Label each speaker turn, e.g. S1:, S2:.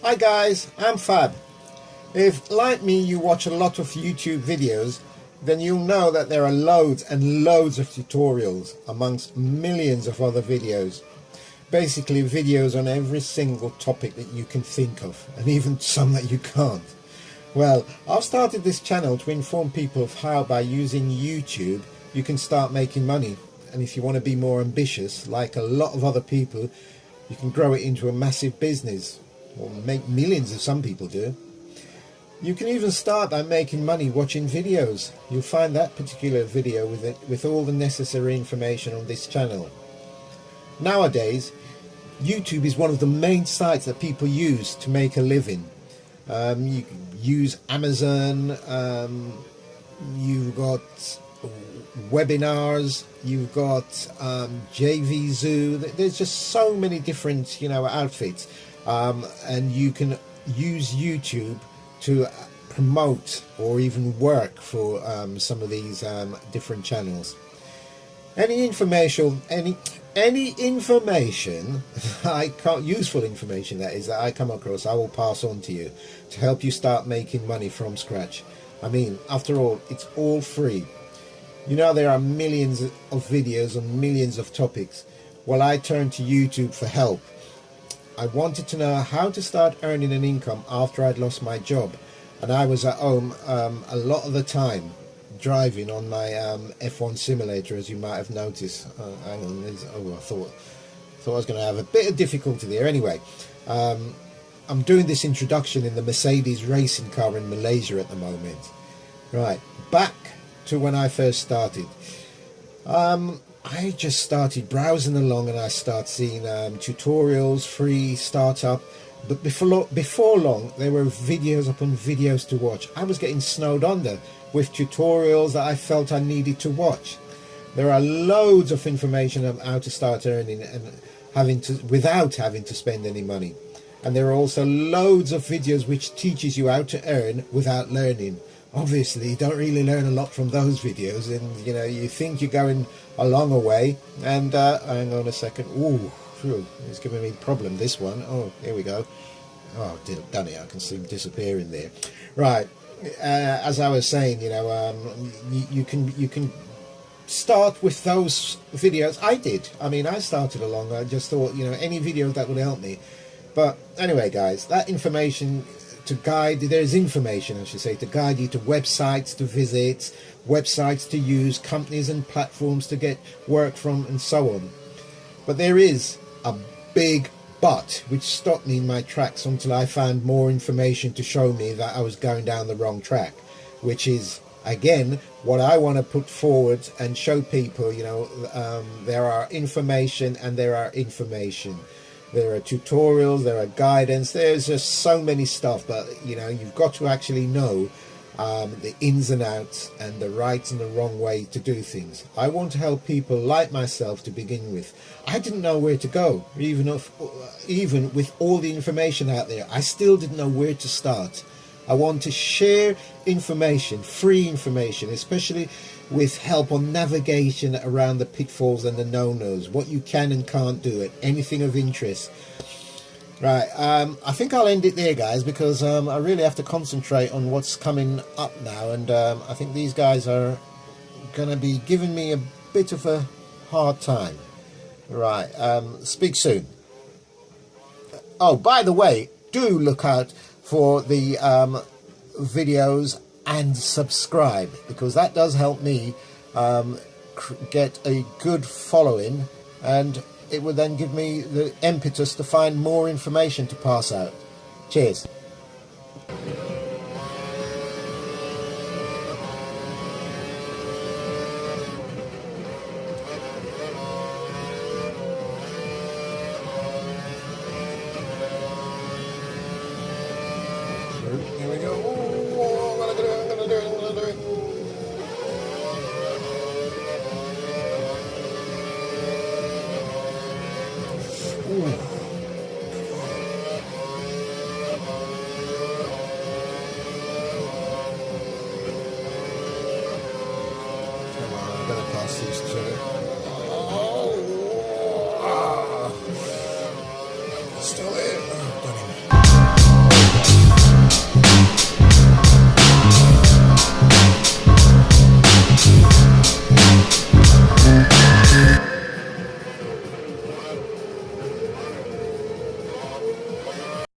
S1: Hi guys, I'm Fab. If, like me, you watch a lot of YouTube videos, then you'll know that there are loads and loads of tutorials amongst millions of other videos. Basically videos on every single topic that you can think of, and even some that you can't. Well, I've started this channel to inform people of how, by using YouTube, you can start making money. And if you want to be more ambitious, like a lot of other people, you can grow it into a massive business, or make millions as some people do. You can even start by making money watching videos. You'll find that particular video with all the necessary information on this channel. Nowadays, YouTube is one of the main sites that people use to make a living. You can use Amazon, you've got webinars, you've got JVZoo. There's just so many different outfits, and you can use YouTube to promote or even work for some of these different channels. Any information useful information that is, that I come across, I will pass on to you to help you start making money from scratch. I mean, after all, it's all free. You know, there are millions of videos on millions of topics. Well, I turned to YouTube for help. I wanted to know how to start earning an income after I'd lost my job, and I was at home a lot of the time, driving on my F1 simulator, as you might have noticed. Hang on, I thought I was going to have a bit of difficulty there. Anyway, I'm doing this introduction in the Mercedes racing car in Malaysia at the moment. Right, back to when I first started. I just started browsing along, and I started seeing tutorials, free startup. But before long, there were videos upon videos to watch. I was getting snowed under with tutorials that I felt I needed to watch. There are loads of information on how to start earning and without having to spend any money. And there are also loads of videos which teaches you how to earn without learning. Obviously, you don't really learn a lot from those videos, and you think you're going a long way. And hang on a second. Ooh, it's giving me a problem, this one. Oh, here we go. Oh, done it. I can see him disappearing there. Right. As I was saying, you can start with those videos. I did. I mean, I started along. I just thought, any video that would help me. But anyway, guys, that information there's information, I should say, to guide you to websites to visit, websites to use, companies and platforms to get work from, and so on. But there is a big but which stopped me in my tracks until I found more information to show me that I was going down the wrong track, which is, again, what I want to put forward and show people. There are information and there are information. There are tutorials, there are guidance, there's just so many stuff, but you've got to actually know the ins and outs and the right and the wrong way to do things. I want to help people like myself to begin with. I didn't know where to go, even with all the information out there. I still didn't know where to start. I want to share information, free information, especially with help on navigation around the pitfalls and the no-nos, what you can and can't do, it, anything of interest. Right, I think I'll end it there, guys, because I really have to concentrate on what's coming up now, and I think these guys are going to be giving me a bit of a hard time. Right, speak soon. Oh, by the way, do look out for the videos and subscribe, because that does help me get a good following, and it would then give me the impetus to find more information to pass out. Cheers. Here we go.